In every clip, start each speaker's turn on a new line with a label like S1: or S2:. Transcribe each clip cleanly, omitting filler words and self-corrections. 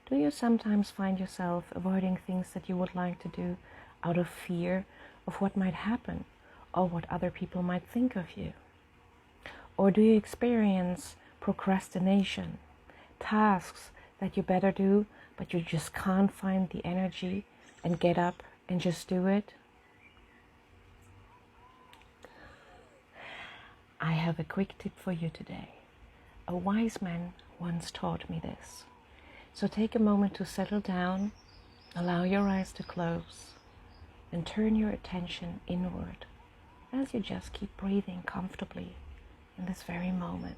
S1: Do you sometimes find yourself avoiding things that you would like to do out of fear of what might happen or what other people might think of you? Or do you experience procrastination, tasks that you better do, but you just can't find the energy and get up and just do it? I have a quick tip for you today. A wise man once taught me this. So take a moment to settle down, allow your eyes to close, and turn your attention inward as you just keep breathing comfortably in this very moment.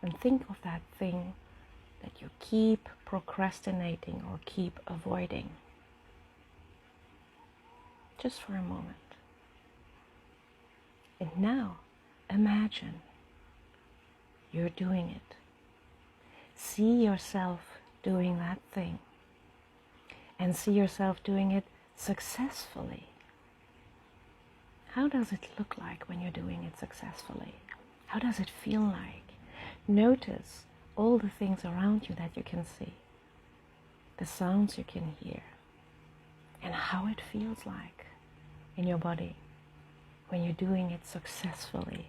S1: And think of that thing that you keep procrastinating or keep avoiding. Just for a moment. And now, imagine you're doing it. See yourself doing that thing. And see yourself doing it successfully. How does it look like when you're doing it successfully? How does it feel like? Notice all the things around you that you can see. The sounds you can hear. And how it feels like in your body when you're doing it successfully.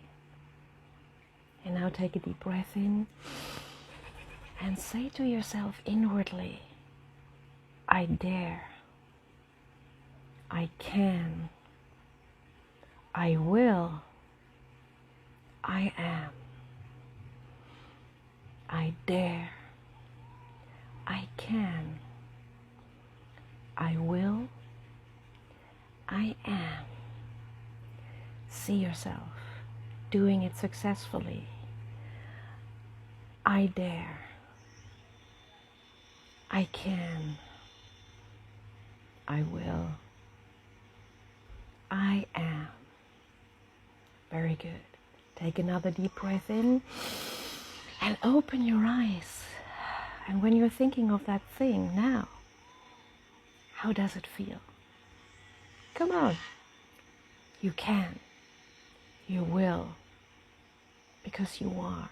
S1: And now take a deep breath in and say to yourself inwardly, I dare, I can, I will, I am. I dare, I can, I will, I am. See yourself doing it successfully. I dare, I can, I will, I am. Very good. Take another deep breath in and open your eyes. And when you're thinking of that thing now, how does it feel? Come on. You can. You will. Because you are.